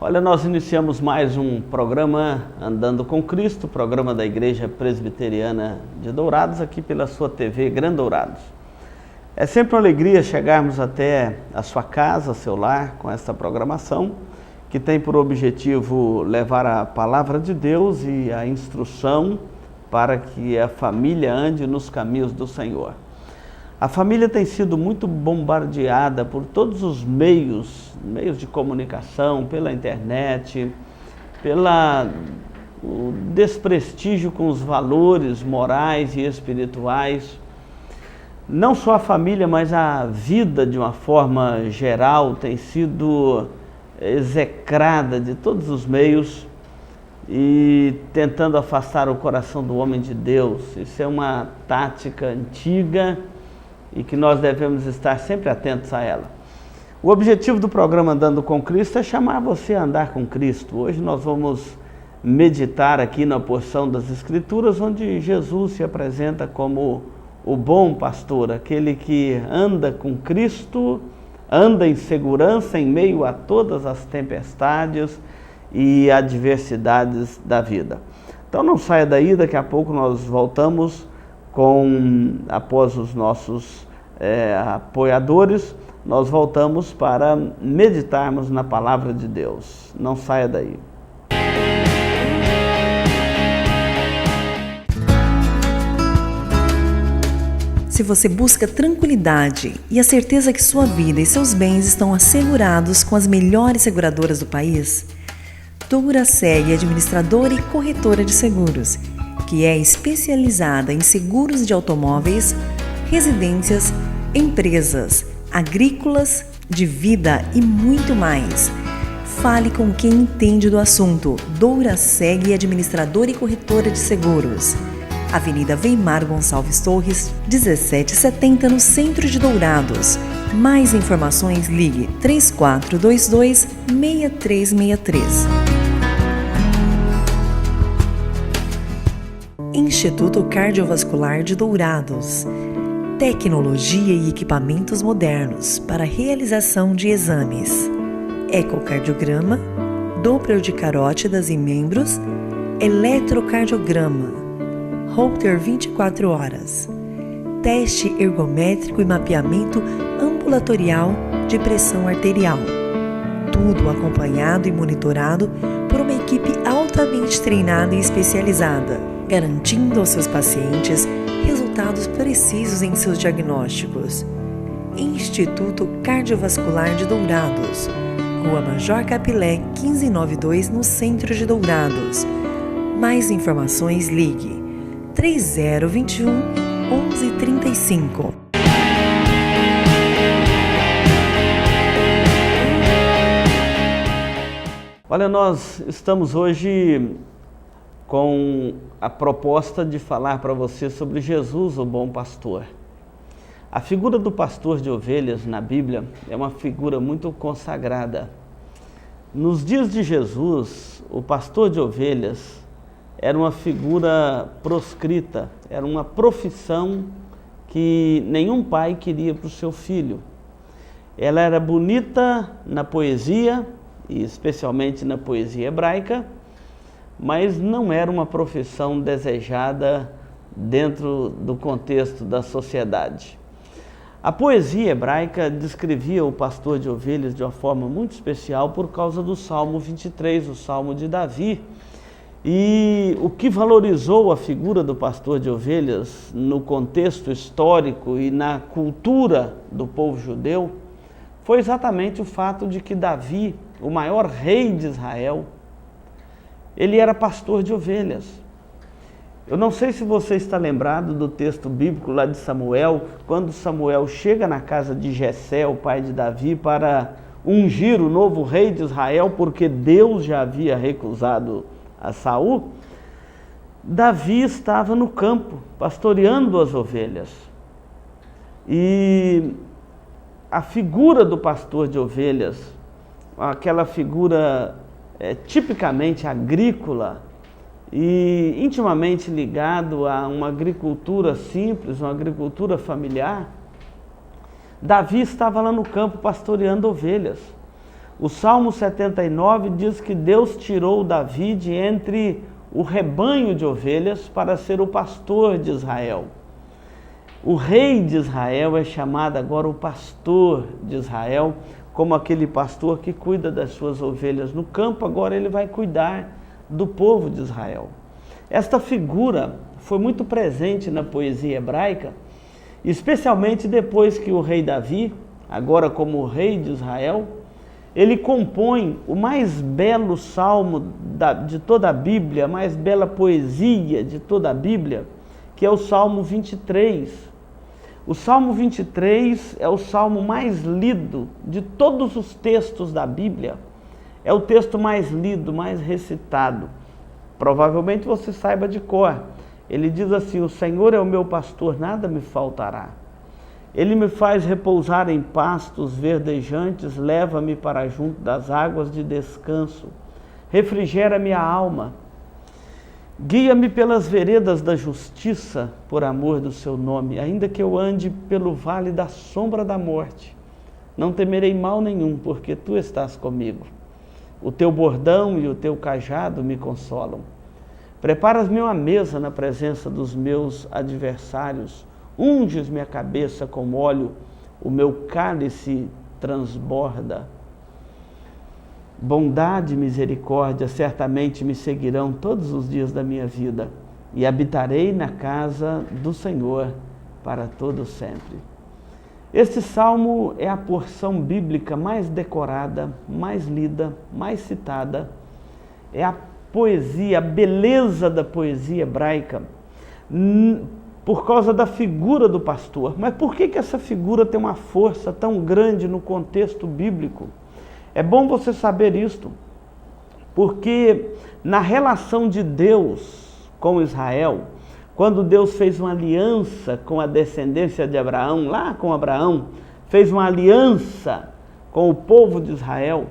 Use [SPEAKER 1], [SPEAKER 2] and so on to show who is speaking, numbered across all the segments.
[SPEAKER 1] Olha, nós iniciamos mais um programa Andando com Cristo, programa da Igreja Presbiteriana de Dourados, aqui pela sua TV Gran Dourados. É sempre uma alegria chegarmos até a sua casa, seu lar, com esta programação, que tem por objetivo levar a palavra de Deus e a instrução para que a família ande nos caminhos do Senhor. A família tem sido muito bombardeada por todos os meios de comunicação, pela internet, o desprestígio com os valores morais e espirituais. Não só a família, mas a vida de uma forma geral tem sido execrada de todos os meios e tentando afastar o coração do homem de Deus. Isso é uma tática antiga e que nós devemos estar sempre atentos a ela. O objetivo do programa Andando com Cristo é chamar você a andar com Cristo. Hoje nós vamos meditar aqui na porção das Escrituras onde Jesus se apresenta como o bom pastor, aquele que anda com Cristo, anda em segurança em meio a todas as tempestades e adversidades da vida. Então não saia daí, daqui a pouco nós voltamos após os nossos apoiadores, nós voltamos para meditarmos na palavra de Deus. Não saia daí.
[SPEAKER 2] Se você busca tranquilidade e a certeza que sua vida e seus bens estão assegurados com as melhores seguradoras do país, Douraseg é administradora e corretora de seguros, que é especializada em seguros de automóveis, residências, empresas, agrícolas, de vida e muito mais. Fale com quem entende do assunto. Douraseg é administradora e corretora de seguros. Avenida Weimar Gonçalves Torres, 1770, no centro de Dourados. Mais informações, ligue 3422-6363. Instituto Cardiovascular de Dourados. Tecnologia e equipamentos modernos para realização de exames. Ecocardiograma, Doppler de carótidas e membros, eletrocardiograma, Holter 24 horas, teste ergométrico e mapeamento ambulatorial de pressão arterial. Tudo acompanhado e monitorado por uma equipe altamente treinada e especializada, garantindo aos seus pacientes resultados precisos em seus diagnósticos. Instituto Cardiovascular de Dourados, Rua Major Capilé, 1592, no centro de Dourados. Mais informações, ligue 3021 1135.
[SPEAKER 1] Olha, nós estamos hoje com a proposta de falar para você sobre Jesus, o bom pastor. A figura do pastor de ovelhas na Bíblia é uma figura muito consagrada. Nos dias de Jesus, o pastor de ovelhas era uma figura proscrita, era uma profissão que nenhum pai queria para o seu filho. Ela era bonita na poesia, e especialmente na poesia hebraica, mas não era uma profissão desejada dentro do contexto da sociedade. A poesia hebraica descrevia o pastor de ovelhas de uma forma muito especial por causa do Salmo 23, o Salmo de Davi. E o que valorizou a figura do pastor de ovelhas no contexto histórico e na cultura do povo judeu foi exatamente o fato de que Davi, o maior rei de Israel, ele era pastor de ovelhas. Eu não sei se você está lembrado do texto bíblico lá de Samuel, quando Samuel chega na casa de Jessé, o pai de Davi, para ungir o novo rei de Israel, porque Deus já havia recusado a Saul. Davi estava no campo, pastoreando as ovelhas. E a figura do pastor de ovelhas, aquela figura tipicamente agrícola e intimamente ligado a uma agricultura simples, uma agricultura familiar, Davi estava lá no campo pastoreando ovelhas. O Salmo 79 diz que Deus tirou Davi de entre o rebanho de ovelhas para ser o pastor de Israel. O rei de Israel é chamado agora o pastor de Israel, como aquele pastor que cuida das suas ovelhas no campo, agora ele vai cuidar do povo de Israel. Esta figura foi muito presente na poesia hebraica, especialmente depois que o rei Davi, agora como rei de Israel, ele compõe o mais belo salmo de toda a Bíblia, a mais bela poesia de toda a Bíblia, que é o Salmo 23. O Salmo 23 é o salmo mais lido de todos os textos da Bíblia. É o texto mais lido, mais recitado. Provavelmente você saiba de cor. Ele diz assim: o Senhor é o meu pastor, nada me faltará. Ele me faz repousar em pastos verdejantes, leva-me para junto das águas de descanso, refrigera minha alma. Guia-me pelas veredas da justiça, por amor do seu nome, ainda que eu ande pelo vale da sombra da morte. Não temerei mal nenhum, porque tu estás comigo. O teu bordão e o teu cajado me consolam. Preparas-me uma mesa na presença dos meus adversários. Unges minha cabeça com óleo, o meu cálice transborda. Bondade e misericórdia certamente me seguirão todos os dias da minha vida, e habitarei na casa do Senhor para todo sempre. Este salmo é a porção bíblica mais decorada, mais lida, mais citada. É a poesia, a beleza da poesia hebraica, por causa da figura do pastor. Mas por que essa figura tem uma força tão grande no contexto bíblico? É bom você saber isto, porque na relação de Deus com Israel, quando Deus fez uma aliança com a descendência de Abraão, lá com Abraão, fez uma aliança com o povo de Israel,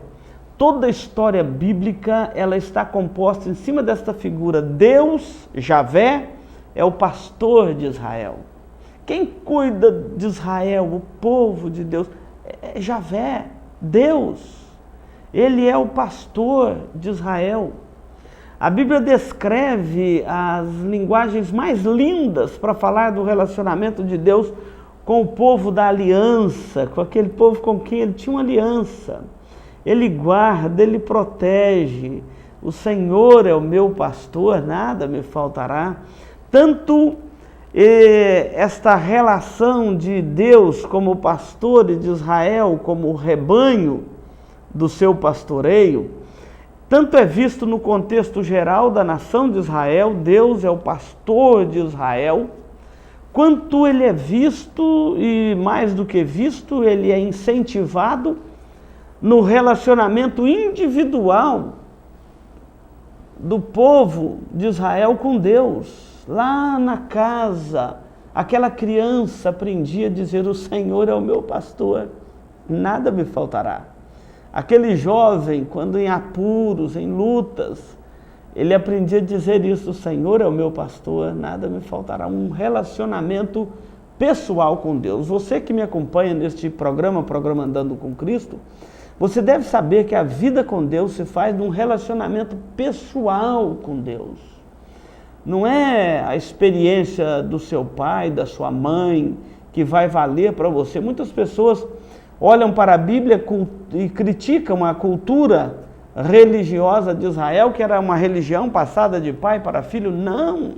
[SPEAKER 1] toda a história bíblica ela está composta em cima desta figura. Deus, Javé, é o pastor de Israel. Quem cuida de Israel, o povo de Deus, é Javé, Deus. Ele é o pastor de Israel. A Bíblia descreve as linguagens mais lindas para falar do relacionamento de Deus com o povo da aliança, com aquele povo com quem ele tinha uma aliança. Ele guarda, ele protege. O Senhor é o meu pastor, nada me faltará. Tanto esta relação de Deus como pastor e de Israel como o rebanho do seu pastoreio, tanto é visto no contexto geral da nação de Israel, Deus é o pastor de Israel, quanto ele é visto, e mais do que visto, ele é incentivado no relacionamento individual do povo de Israel com Deus. Lá na casa, aquela criança aprendia a dizer: o Senhor é o meu pastor, nada me faltará. Aquele jovem, quando em apuros, em lutas, ele aprendia a dizer isso: o Senhor é o meu pastor, nada me faltará. Um relacionamento pessoal com Deus. Você que me acompanha neste programa Andando com Cristo, você deve saber que a vida com Deus se faz num relacionamento pessoal com Deus. Não é a experiência do seu pai, da sua mãe, que vai valer para você. Muitas pessoas olham para a Bíblia e criticam a cultura religiosa de Israel, que era uma religião passada de pai para filho. Não!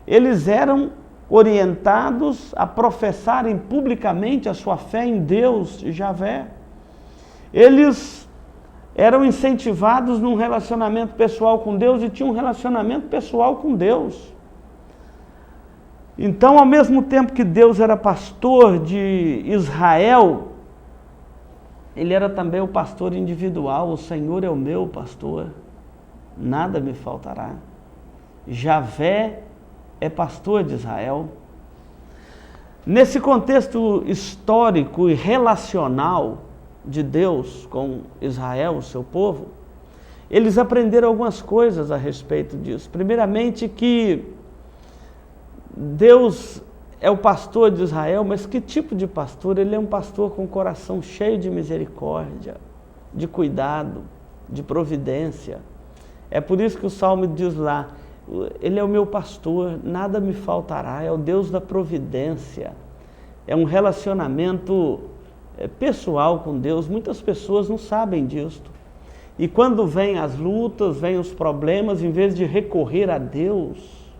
[SPEAKER 1] Eles eram orientados a professarem publicamente a sua fé em Deus, Javé. Eles eram incentivados num relacionamento pessoal com Deus e tinham um relacionamento pessoal com Deus. Então, ao mesmo tempo que Deus era pastor de Israel, ele era também o pastor individual. O Senhor é o meu pastor, nada me faltará. Javé é pastor de Israel. Nesse contexto histórico e relacional de Deus com Israel, o seu povo, eles aprenderam algumas coisas a respeito disso. Primeiramente, que Deus é o pastor de Israel, mas que tipo de pastor? Ele é um pastor com o coração cheio de misericórdia. de cuidado, de providência. É por isso que o Salmo diz lá, Ele é o meu pastor, nada me faltará, é o Deus da providência. É um relacionamento pessoal com Deus. Muitas pessoas não sabem disto. E quando vêm as lutas, vêm os problemas, em vez de recorrer a Deus,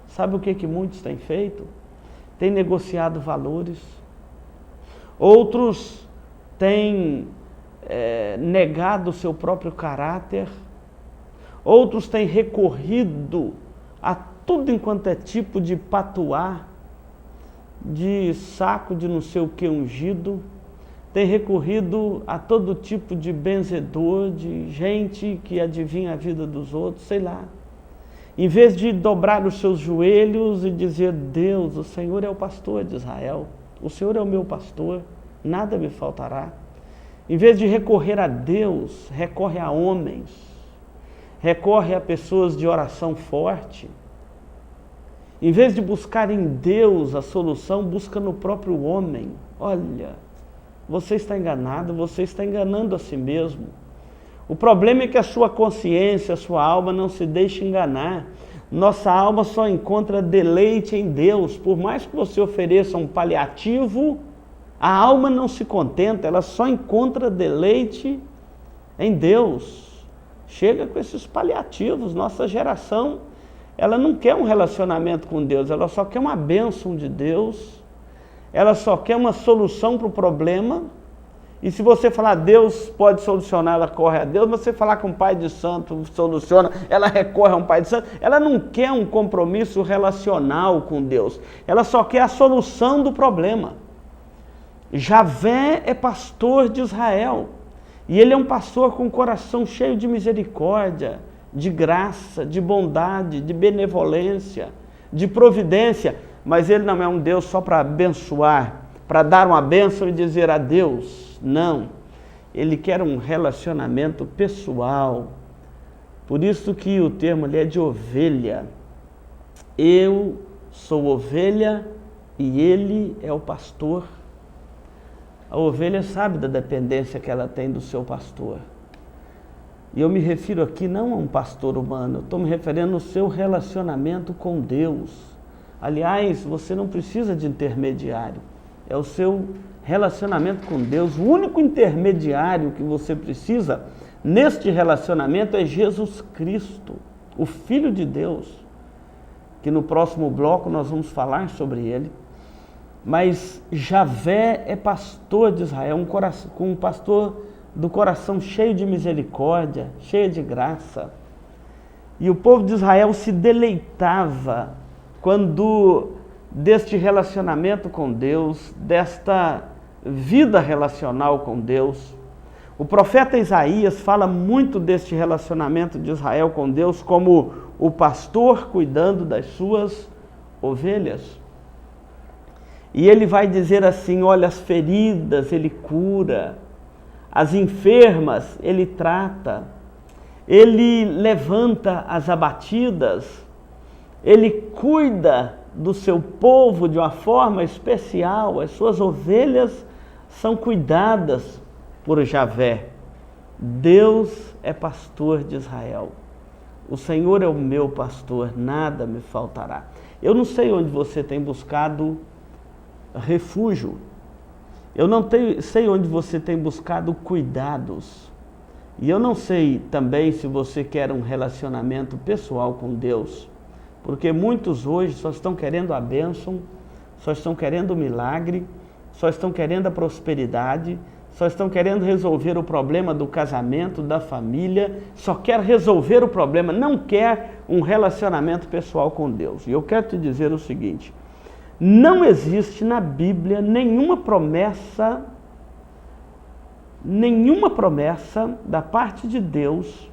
[SPEAKER 1] sabe o que muitos têm feito? Têm negociado valores. Outros têm negado o seu próprio caráter. Outros têm recorrido a tudo enquanto é tipo de patuá, de saco de não sei o que ungido. Tem recorrido a todo tipo de benzedor, de gente que adivinha a vida dos outros, sei lá. Em vez de dobrar os seus joelhos e dizer, Deus, o Senhor é o pastor de Israel, o Senhor é o meu pastor, nada me faltará. Em vez de recorrer a Deus, recorre a homens, recorre a pessoas de oração forte. Em vez de buscar em Deus a solução, busca no próprio homem. Olha, você está enganado, você está enganando a si mesmo. O problema é que a sua consciência, a sua alma não se deixa enganar. Nossa alma só encontra deleite em Deus. Por mais que você ofereça um paliativo, a alma não se contenta, ela só encontra deleite em Deus. Chega com esses paliativos. Nossa geração, ela não quer um relacionamento com Deus, ela só quer uma bênção de Deus. Ela só quer uma solução para o problema. E se você falar, Deus pode solucionar, ela corre a Deus. Mas você falar com o Pai de Santo, soluciona, ela recorre a um Pai de Santo. Ela não quer um compromisso relacional com Deus. Ela só quer a solução do problema. Javé é pastor de Israel. E ele é um pastor com o coração cheio de misericórdia, de graça, de bondade, de benevolência, de providência. Mas ele não é um Deus só para abençoar, para dar uma bênção e dizer adeus. Não. Ele quer um relacionamento pessoal. Por isso que o termo ali é de ovelha. Eu sou ovelha e ele é o pastor. A ovelha sabe da dependência que ela tem do seu pastor. E eu me refiro aqui não a um pastor humano, eu estou me referindo ao seu relacionamento com Deus. Aliás, você não precisa de intermediário, é o seu relacionamento com Deus. O único intermediário que você precisa neste relacionamento é Jesus Cristo, o Filho de Deus, que no próximo bloco nós vamos falar sobre ele. Mas Javé é pastor de Israel, um pastor do coração cheio de misericórdia, cheio de graça. E o povo de Israel se deleitava quando deste relacionamento com Deus, desta vida relacional com Deus. O profeta Isaías fala muito deste relacionamento de Israel com Deus como o pastor cuidando das suas ovelhas. E ele vai dizer assim, olha, as feridas ele cura, as enfermas ele trata, ele levanta as abatidas, ele cuida do seu povo de uma forma especial. As suas ovelhas são cuidadas por Javé. Deus é pastor de Israel. O Senhor é o meu pastor, nada me faltará. Eu não sei onde você tem buscado refúgio. Eu não sei onde você tem buscado cuidados. E eu não sei também se você quer um relacionamento pessoal com Deus. Porque muitos hoje só estão querendo a bênção, só estão querendo o milagre, só estão querendo a prosperidade, só estão querendo resolver o problema do casamento, da família, só quer resolver o problema, não quer um relacionamento pessoal com Deus. E eu quero te dizer o seguinte, não existe na Bíblia nenhuma promessa da parte de Deus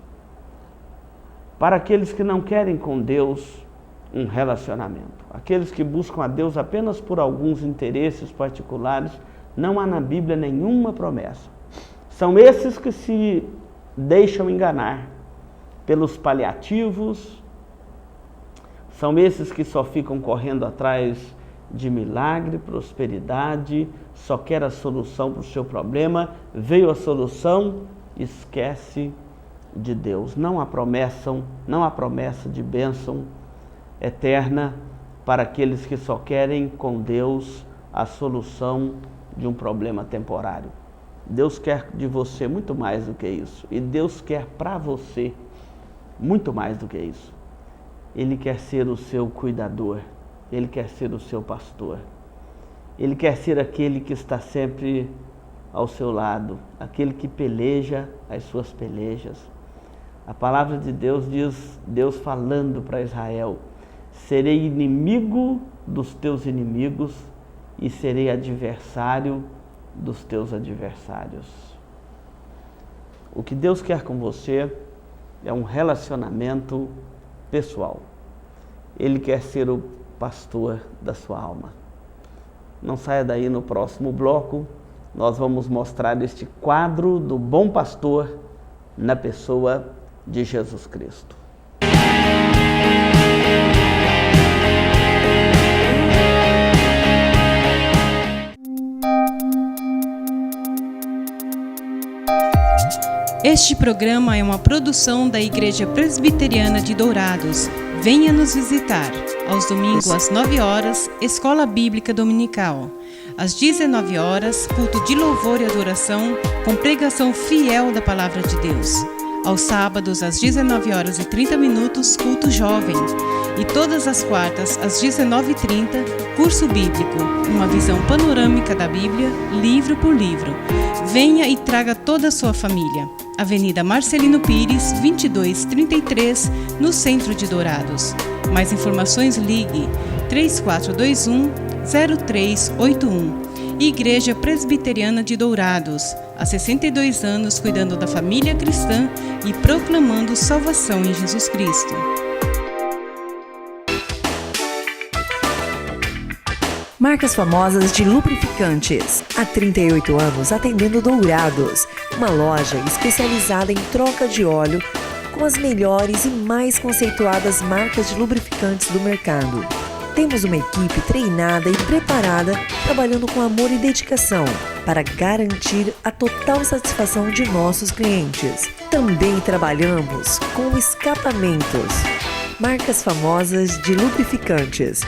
[SPEAKER 1] para aqueles que não querem com Deus um relacionamento. Aqueles que buscam a Deus apenas por alguns interesses particulares, não há na Bíblia nenhuma promessa. São esses que se deixam enganar pelos paliativos, são esses que só ficam correndo atrás de milagre, prosperidade, só quer a solução para o seu problema. Veio a solução, esquece de Deus. Não há promessa de bênção eterna para aqueles que só querem com Deus a solução de um problema temporário. Deus quer de você muito mais do que isso. E Deus quer para você muito mais do que isso. Ele quer ser o seu cuidador. Ele quer ser o seu pastor. Ele quer ser aquele que está sempre ao seu lado, aquele que peleja as suas pelejas. A palavra de Deus diz, Deus falando para Israel: serei inimigo dos teus inimigos e serei adversário dos teus adversários. O que Deus quer com você é um relacionamento pessoal. Ele quer ser o pastor da sua alma. Não saia daí, no próximo bloco nós vamos mostrar este quadro do bom pastor na pessoa de Jesus Cristo.
[SPEAKER 3] Este programa é uma produção da Igreja Presbiteriana de Dourados. Venha nos visitar. Aos domingos às 9 horas, Escola Bíblica Dominical. Às 19 horas, culto de louvor e adoração, com pregação fiel da Palavra de Deus. Aos sábados, às 19 horas e 30 minutos, culto jovem. E todas as quartas, às 19h30, curso bíblico, uma visão panorâmica da Bíblia, livro por livro. Venha e traga toda a sua família. Avenida Marcelino Pires, 2233, no centro de Dourados. Mais informações, ligue 3421-0381. Igreja Presbiteriana de Dourados, há 62 anos cuidando da família cristã e proclamando salvação em Jesus Cristo.
[SPEAKER 2] Marcas famosas de lubrificantes. Há 38 anos atendendo Dourados, uma loja especializada em troca de óleo com as melhores e mais conceituadas marcas de lubrificantes do mercado. Temos uma equipe treinada e preparada, trabalhando com amor e dedicação para garantir a total satisfação de nossos clientes. Também trabalhamos com escapamentos. Marcas famosas de lubrificantes.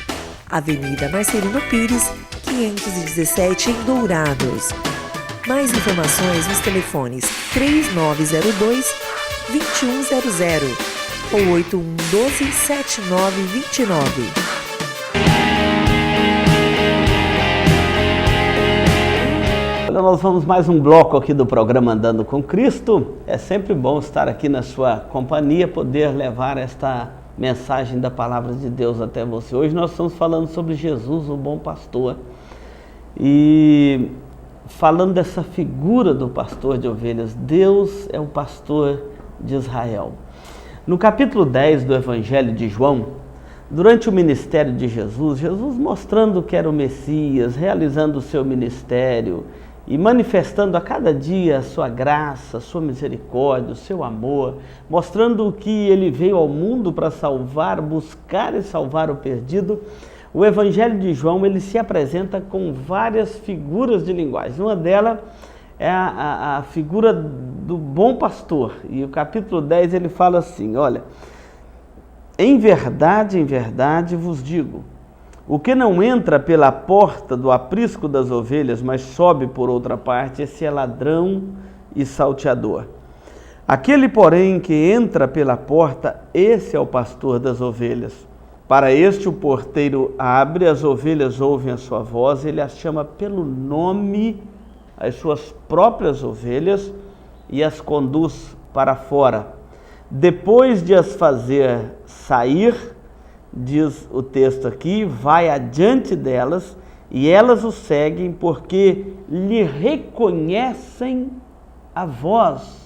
[SPEAKER 2] Avenida Marcelino Pires, 517 em Dourados. Mais informações nos telefones 3902-2100 ou 8112-7929.
[SPEAKER 1] Nós vamos mais um bloco aqui do programa Andando com Cristo. É sempre bom estar aqui na sua companhia, poder levar esta mensagem da Palavra de Deus até você. Hoje nós estamos falando sobre Jesus, o bom pastor. E falando dessa figura do pastor de ovelhas, Deus é o pastor de Israel. No capítulo 10 do Evangelho de João, durante o ministério de Jesus, Jesus mostrando que era o Messias, realizando o seu ministério e manifestando a cada dia a sua graça, a sua misericórdia, o seu amor, mostrando que ele veio ao mundo para salvar, buscar e salvar o perdido. O Evangelho de João, ele se apresenta com várias figuras de linguagem. Uma delas é a figura do bom pastor. E o capítulo 10 ele fala assim, olha: em verdade vos digo, o que não entra pela porta do aprisco das ovelhas, mas sobe por outra parte, esse é ladrão e salteador. Aquele, porém, que entra pela porta, esse é o pastor das ovelhas. Para este o porteiro abre, as ovelhas ouvem a sua voz, ele as chama pelo nome, as suas próprias ovelhas, e as conduz para fora. Depois de as fazer sair, diz o texto aqui, vai adiante delas e elas o seguem porque lhe reconhecem a voz.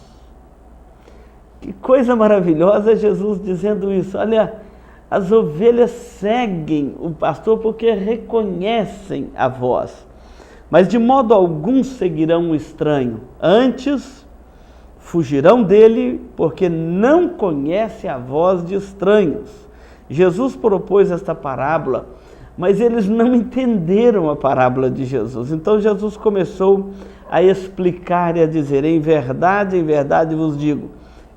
[SPEAKER 1] Que coisa maravilhosa Jesus dizendo isso. Olha, as ovelhas seguem o pastor porque reconhecem a voz. Mas de modo algum seguirão o estranho. Antes, fugirão dele porque não conhecem a voz de estranhos. Jesus propôs esta parábola mas eles não entenderam a parábola de Jesus. Então Jesus começou a explicar e a dizer: em verdade vos digo,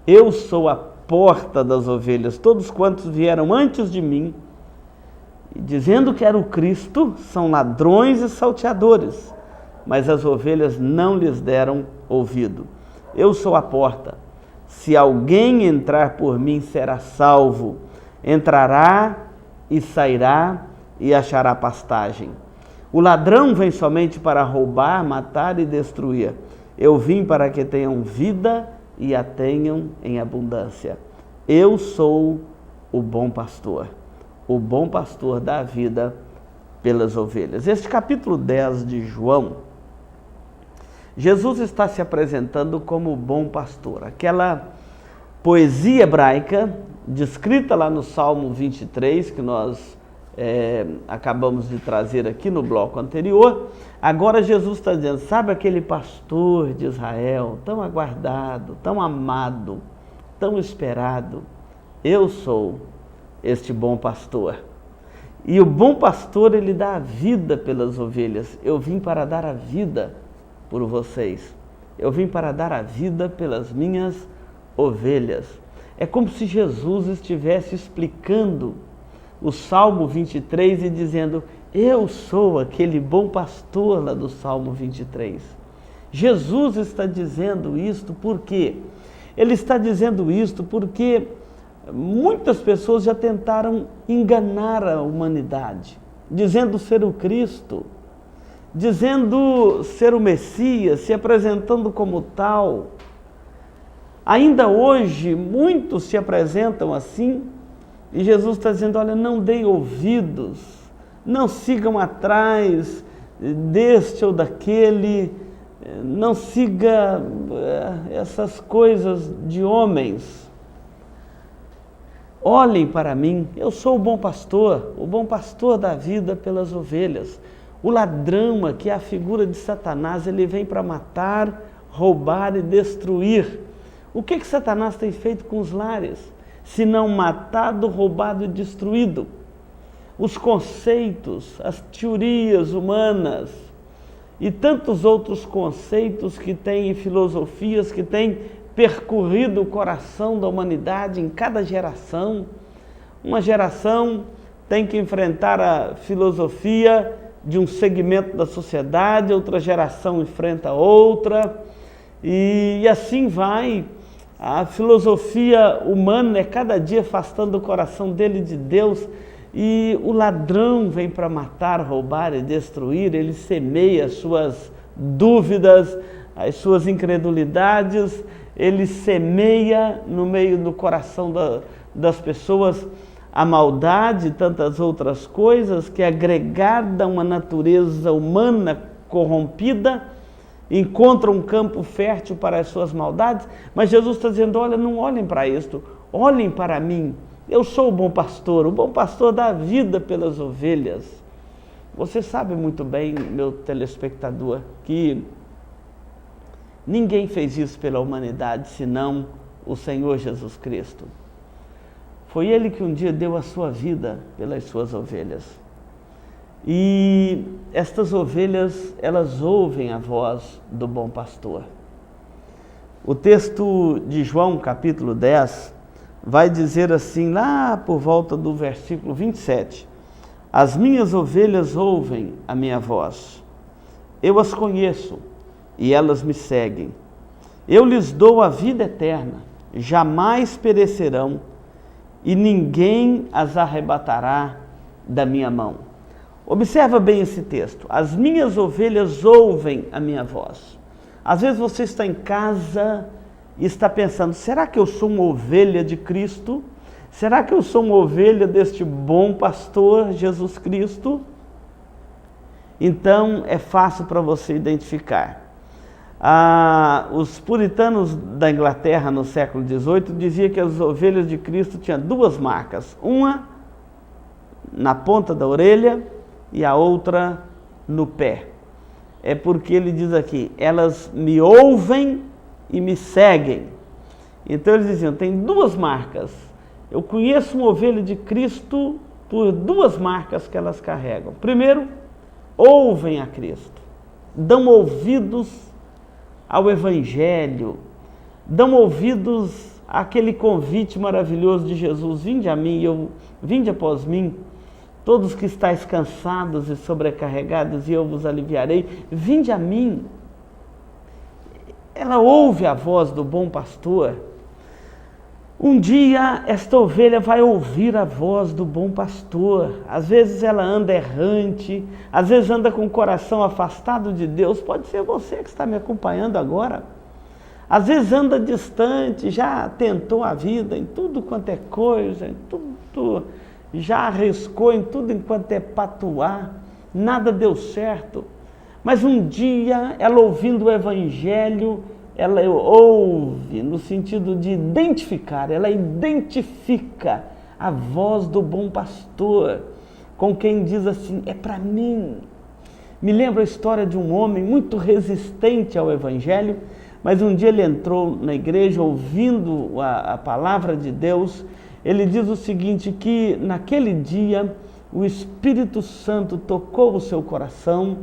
[SPEAKER 1] eu sou a porta das ovelhas. Todos quantos vieram antes de mim, dizendo que era o Cristo, são ladrões e salteadores, mas as ovelhas não lhes deram ouvido. Eu sou a porta. Se alguém entrar por mim, será salvo. Entrará e sairá e achará pastagem. O ladrão vem somente para roubar, matar e destruir. Eu vim para que tenham vida e a tenham em abundância. Eu sou o bom pastor. O bom pastor dá a vida pelas ovelhas. Este capítulo 10 de João, Jesus está se apresentando como o bom pastor. Aquela poesia hebraica, descrita lá no Salmo 23, que nós acabamos de trazer aqui no bloco anterior. Agora Jesus está dizendo: sabe aquele pastor de Israel, tão aguardado, tão amado, tão esperado? Eu sou este bom pastor. E o bom pastor, ele dá a vida pelas ovelhas. Eu vim para dar a vida por vocês. Eu vim para dar a vida pelas minhas ovelhas. É como se Jesus estivesse explicando o Salmo 23 e dizendo: eu sou aquele bom pastor lá do Salmo 23. Jesus está dizendo isto por quê? Ele está dizendo isto porque muitas pessoas já tentaram enganar a humanidade, dizendo ser o Cristo, dizendo ser o Messias, se apresentando como tal. Ainda hoje, muitos se apresentam assim, e Jesus está dizendo: olha, não deem ouvidos, não sigam atrás deste ou daquele, não siga essas coisas de homens. Olhem para mim, eu sou o bom pastor da vida pelas ovelhas. O ladrão, aqui é a figura de Satanás, ele vem para matar, roubar e destruir. O que Satanás tem feito com os lares? Se não matado, roubado e destruído. Os conceitos, as teorias humanas e tantos outros conceitos que têm, filosofias que têm percorrido o coração da humanidade em cada geração. Uma geração tem que enfrentar a filosofia de um segmento da sociedade, outra geração enfrenta outra, e assim vai. A filosofia humana é cada dia afastando o coração dele de Deus, e o ladrão vem para matar, roubar e destruir. Ele semeia as suas dúvidas, as suas incredulidades, ele semeia no meio do coração das pessoas a maldade e tantas outras coisas que, agregada a uma natureza humana corrompida, encontra um campo fértil para as suas maldades. Mas Jesus está dizendo: olha, não olhem para isto, olhem para mim. Eu sou o bom pastor dá vida pelas ovelhas. Você sabe muito bem, meu telespectador, que ninguém fez isso pela humanidade senão o Senhor Jesus Cristo. Foi Ele que um dia deu a sua vida pelas suas ovelhas. E estas ovelhas, elas ouvem a voz do bom pastor. O texto de João, capítulo 10, vai dizer assim, lá por volta do versículo 27. As minhas ovelhas ouvem a minha voz. Eu as conheço e elas me seguem. Eu lhes dou a vida eterna, jamais perecerão e ninguém as arrebatará da minha mão. Observa bem esse texto. As minhas ovelhas ouvem a minha voz. Às vezes você está em casa e está pensando: será que eu sou uma ovelha de Cristo? Será que eu sou uma ovelha deste bom pastor, Jesus Cristo? Então é fácil para você identificar. Os puritanos da Inglaterra no século XVIII diziam que as ovelhas de Cristo tinham duas marcas, uma na ponta da orelha e a outra no pé. É porque ele diz aqui: elas me ouvem e me seguem. Então eles diziam: tem duas marcas. Eu conheço uma ovelha de Cristo por duas marcas que elas carregam. Primeiro, ouvem a Cristo, dão ouvidos ao Evangelho, dão ouvidos àquele convite maravilhoso de Jesus: vinde a mim, vinde após mim, todos que estáis cansados e sobrecarregados, e eu vos aliviarei. Vinde a mim. Ela ouve a voz do bom pastor. Um dia esta ovelha vai ouvir a voz do bom pastor. Às vezes ela anda errante, às vezes anda com o coração afastado de Deus. Pode ser você que está me acompanhando agora. Às vezes anda distante, já tentou a vida em tudo quanto é coisa, em tudo, já arriscou em tudo enquanto é patuá, nada deu certo. Mas um dia, ela ouvindo o Evangelho, ela ouve no sentido de identificar, ela identifica a voz do bom pastor, com quem diz assim: é para mim. Me lembra a história de um homem muito resistente ao Evangelho, mas um dia ele entrou na igreja ouvindo a palavra de Deus. Ele diz o seguinte, que naquele dia o Espírito Santo tocou o seu coração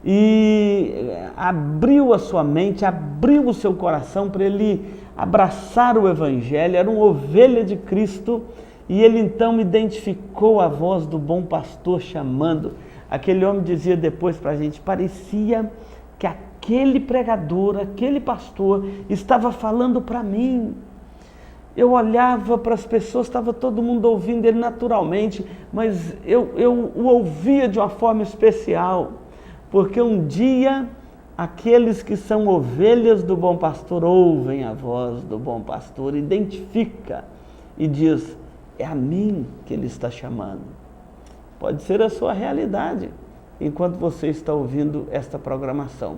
[SPEAKER 1] e abriu a sua mente, abriu o seu coração para ele abraçar o Evangelho. Era uma ovelha de Cristo e ele então identificou a voz do bom pastor chamando. Aquele homem dizia depois para a gente: parecia que aquele pregador, aquele pastor estava falando para mim. Eu olhava para as pessoas, estava todo mundo ouvindo ele naturalmente, mas eu o ouvia de uma forma especial. Porque um dia, aqueles que são ovelhas do bom pastor ouvem a voz do bom pastor, identifica e diz: é a mim que ele está chamando. Pode ser a sua realidade, enquanto você está ouvindo esta programação.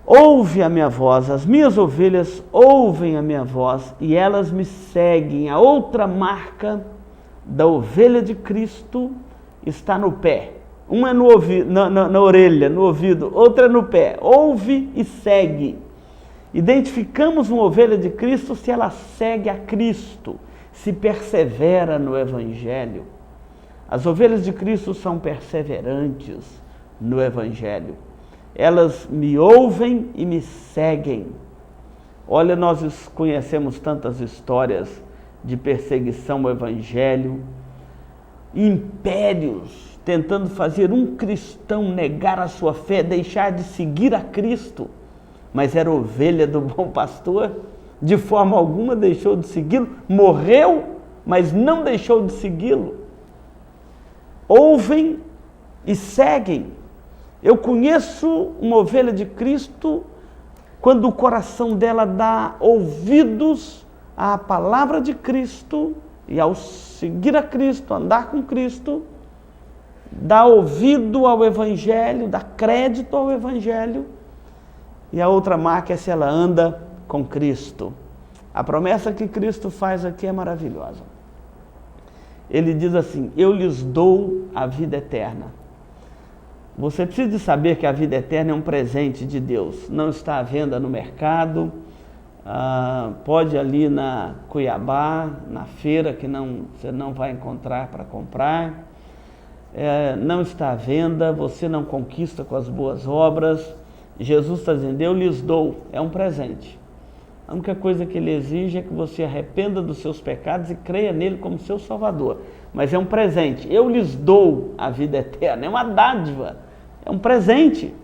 [SPEAKER 1] Ouve a minha voz, as minhas ovelhas ouvem a minha voz e elas me seguem. A outra marca da ovelha de Cristo está no pé. Uma é no ouvido, na orelha, no ouvido, outra é no pé. Ouve e segue. Identificamos uma ovelha de Cristo se ela segue a Cristo, se persevera no Evangelho. As ovelhas de Cristo são perseverantes no Evangelho. Elas me ouvem e me seguem. Olha, nós conhecemos tantas histórias de perseguição ao Evangelho, impérios tentando fazer um cristão negar a sua fé, deixar de seguir a Cristo, mas era ovelha do bom pastor, de forma alguma deixou de segui-lo, morreu, mas não deixou de segui-lo. Ouvem e seguem. Eu conheço uma ovelha de Cristo quando o coração dela dá ouvidos à palavra de Cristo e ao seguir a Cristo, andar com Cristo, dá ouvido ao Evangelho, dá crédito ao Evangelho. E a outra marca é se ela anda com Cristo. A promessa que Cristo faz aqui é maravilhosa. Ele diz assim: eu lhes dou a vida eterna. Você precisa de saber que a vida eterna é um presente de Deus. Não está à venda no mercado. Pode ali na Cuiabá, na feira, que você não vai encontrar para comprar. Não está à venda, você não conquista com as boas obras. Jesus está dizendo: eu lhes dou, é um presente. A única coisa que ele exige é que você arrependa dos seus pecados e creia nele como seu Salvador. Mas é um presente. Eu lhes dou a vida eterna, é uma dádiva, é um presente.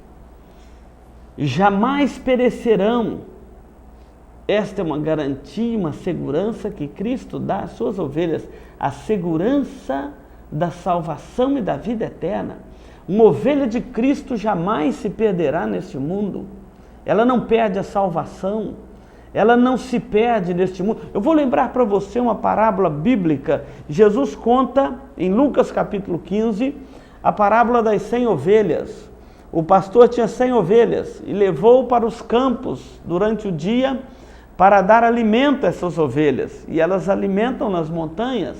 [SPEAKER 1] Jamais perecerão. Esta é uma garantia, uma segurança que Cristo dá às suas ovelhas, a segurança da salvação e da vida eterna. Uma ovelha de Cristo jamais se perderá neste mundo. Ela não perde a salvação. Ela não se perde neste mundo. Eu vou lembrar para você uma parábola bíblica. Jesus conta em Lucas capítulo 15 a parábola das 100 ovelhas. O pastor tinha 100 ovelhas e levou para os campos durante o dia para dar alimento a essas ovelhas. E elas alimentam nas montanhas.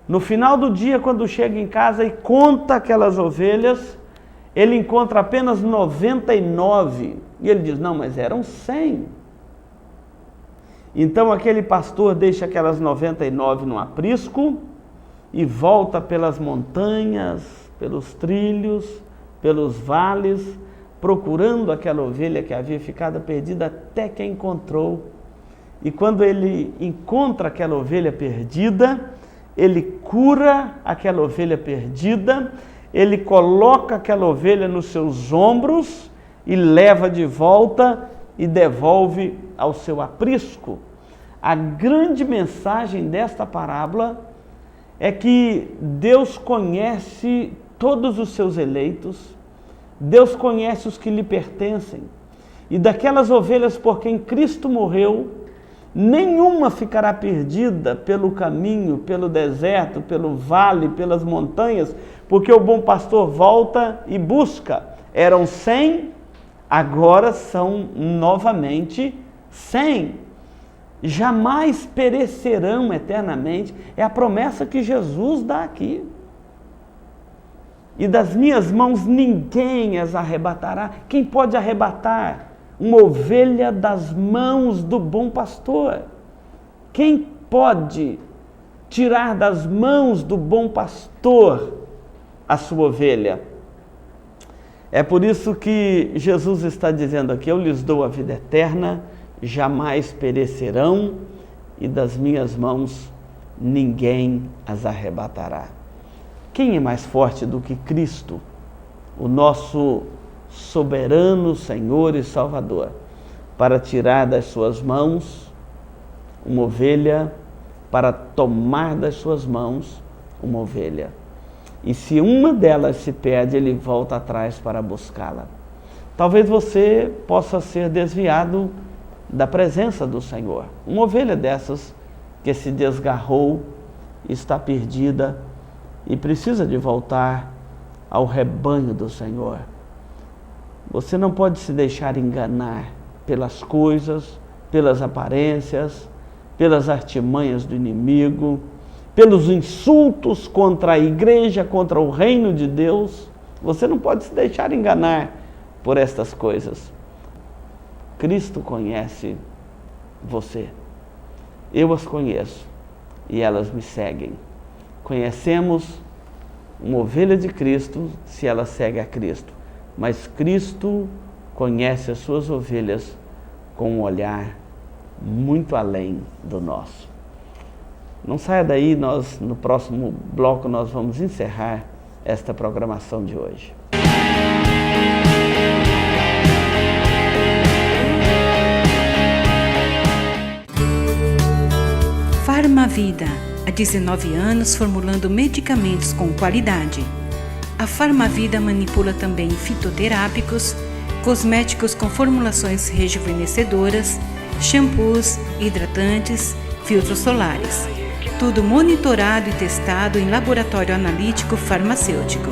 [SPEAKER 1] No final do dia, quando chega em casa e conta aquelas ovelhas, ele encontra apenas 99. E ele diz: não, mas eram 100. Então aquele pastor deixa aquelas 99 no aprisco e volta pelas montanhas, pelos trilhos, pelos vales, procurando aquela ovelha que havia ficado perdida até que a encontrou. E quando ele encontra aquela ovelha perdida, ele cura aquela ovelha perdida, ele coloca aquela ovelha nos seus ombros e leva de volta e devolve ao seu aprisco. A grande mensagem desta parábola é que Deus conhece todos os seus eleitos, Deus conhece os que lhe pertencem, e daquelas ovelhas por quem Cristo morreu, nenhuma ficará perdida pelo caminho, pelo deserto, pelo vale, pelas montanhas, porque o bom pastor volta e busca. Eram 100, agora são novamente 100. Jamais perecerão eternamente. É a promessa que Jesus dá aqui. E das minhas mãos ninguém as arrebatará. Quem pode arrebatar uma ovelha das mãos do bom pastor? Quem pode tirar das mãos do bom pastor a sua ovelha? É por isso que Jesus está dizendo aqui: eu lhes dou a vida eterna, jamais perecerão, e das minhas mãos ninguém as arrebatará. Quem é mais forte do que Cristo, o nosso soberano Senhor e Salvador, para tirar das suas mãos uma ovelha, para tomar das suas mãos uma ovelha? E se uma delas se perde, ele volta atrás para buscá-la. Talvez você possa ser desviado da presença do Senhor. Uma ovelha dessas que se desgarrou, está perdida e precisa de voltar ao rebanho do Senhor. Você não pode se deixar enganar pelas coisas, pelas aparências, pelas artimanhas do inimigo, pelos insultos contra a igreja, contra o reino de Deus. Você não pode se deixar enganar por estas coisas. Cristo conhece você. Eu as conheço e elas me seguem. Conhecemos uma ovelha de Cristo se ela segue a Cristo, mas Cristo conhece as suas ovelhas com um olhar muito além do nosso. Não saia daí, no próximo bloco nós vamos encerrar esta programação de hoje.
[SPEAKER 3] Farmavida, há 19 anos formulando medicamentos com qualidade. A Farmavida manipula também fitoterápicos, cosméticos com formulações rejuvenescedoras, shampoos, hidratantes, filtros solares. Tudo monitorado e testado em laboratório analítico farmacêutico.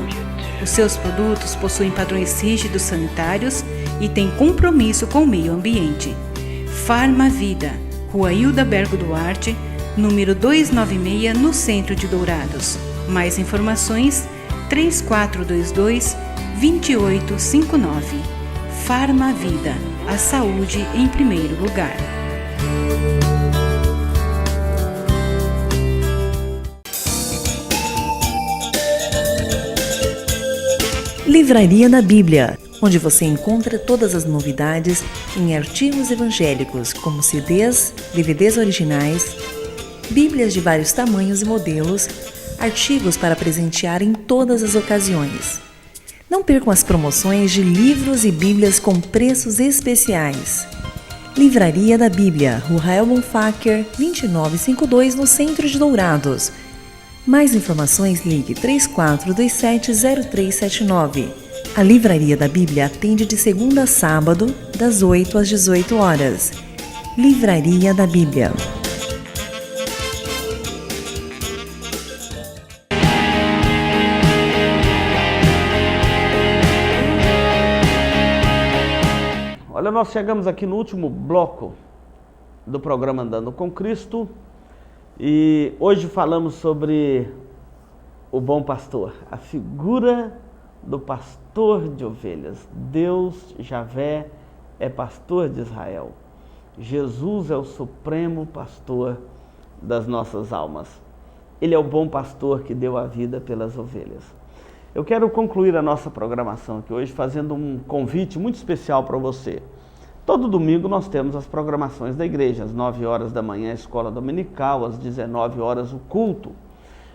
[SPEAKER 3] Os seus produtos possuem padrões rígidos sanitários e têm compromisso com o meio ambiente. Farmavida, Rua Hilda Bergo Duarte, número 296, no centro de Dourados. Mais informações 3422-2859. Farmavida, a saúde em primeiro lugar.
[SPEAKER 2] Livraria da Bíblia, onde você encontra todas as novidades em artigos evangélicos, como CDs, DVDs originais, Bíblias de vários tamanhos e modelos, artigos para presentear em todas as ocasiões. Não percam as promoções de livros e Bíblias com preços especiais. Livraria da Bíblia, Rua Rael Bonfacker, 2952, no centro de Dourados. Mais informações, ligue 3427-0379. A Livraria da Bíblia atende de segunda a sábado, das 8 às 18 horas. Livraria da Bíblia.
[SPEAKER 1] Olha, nós chegamos aqui no último bloco do programa Andando com Cristo e hoje falamos sobre o bom pastor, a figura do pastor de ovelhas. Deus, Javé, é pastor de Israel. Jesus é o supremo pastor das nossas almas. Ele é o bom pastor que deu a vida pelas ovelhas. Eu quero concluir a nossa programação aqui hoje fazendo um convite muito especial para você. Todo domingo nós temos as programações da igreja, às 9 horas da manhã a escola dominical, às 19 horas o culto.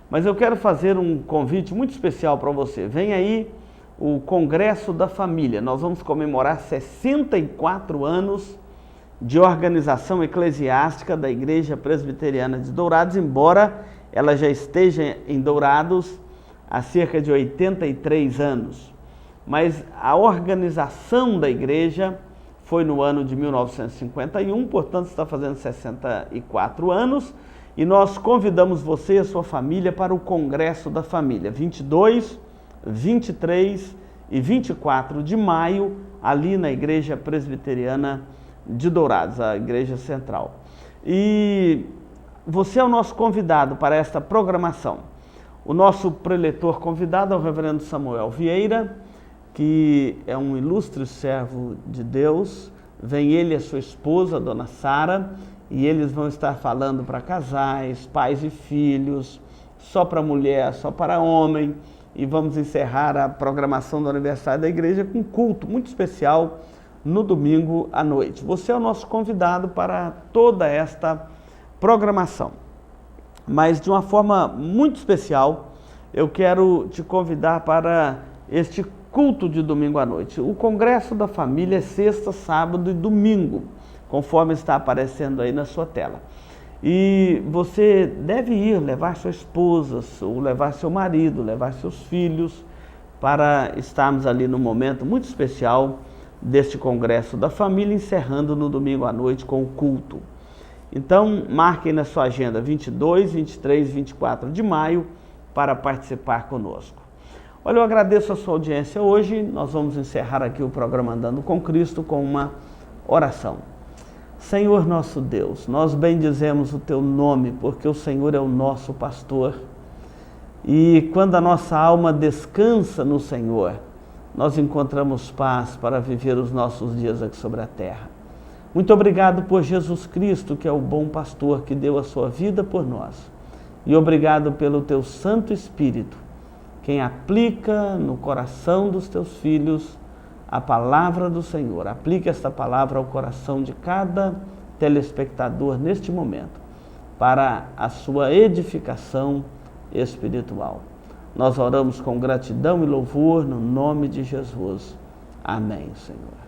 [SPEAKER 1] Mas eu quero fazer um convite muito especial para você. Vem aí o Congresso da Família. Nós vamos comemorar 64 anos de organização eclesiástica da Igreja Presbiteriana de Dourados, embora ela já esteja em Dourados há cerca de 83 anos. Mas a organização da igreja foi no ano de 1951, portanto está fazendo 64 anos, e nós convidamos você e a sua família para o Congresso da Família, 22, 23 e 24 de maio, ali na Igreja Presbiteriana de Dourados, a Igreja Central. E você é o nosso convidado para esta programação. O nosso preletor convidado é o reverendo Samuel Vieira, que é um ilustre servo de Deus. Vem ele e a sua esposa, a dona Sara, e eles vão estar falando para casais, pais e filhos, só para mulher, só para homem, e vamos encerrar a programação do aniversário da igreja com um culto muito especial no domingo à noite. Você é o nosso convidado para toda esta programação. Mas de uma forma muito especial, eu quero te convidar para este culto de domingo à noite. O Congresso da Família é sexta, sábado e domingo, conforme está aparecendo aí na sua tela. E você deve ir, levar sua esposa, ou levar seu marido, levar seus filhos, para estarmos ali num momento muito especial deste Congresso da Família, encerrando no domingo à noite com o culto. Então, marquem na sua agenda 22, 23 e 24 de maio para participar conosco. Olha, eu agradeço a sua audiência hoje. Nós vamos encerrar aqui o programa Andando com Cristo com uma oração. Senhor nosso Deus, nós bendizemos o Teu nome, porque o Senhor é o nosso pastor. E quando a nossa alma descansa no Senhor, nós encontramos paz para viver os nossos dias aqui sobre a terra. Muito obrigado por Jesus Cristo, que é o bom pastor que deu a sua vida por nós. E obrigado pelo Teu Santo Espírito, quem aplica no coração dos Teus filhos a palavra do Senhor. Aplique esta palavra ao coração de cada telespectador neste momento, para a sua edificação espiritual. Nós oramos com gratidão e louvor no nome de Jesus. Amém, Senhor.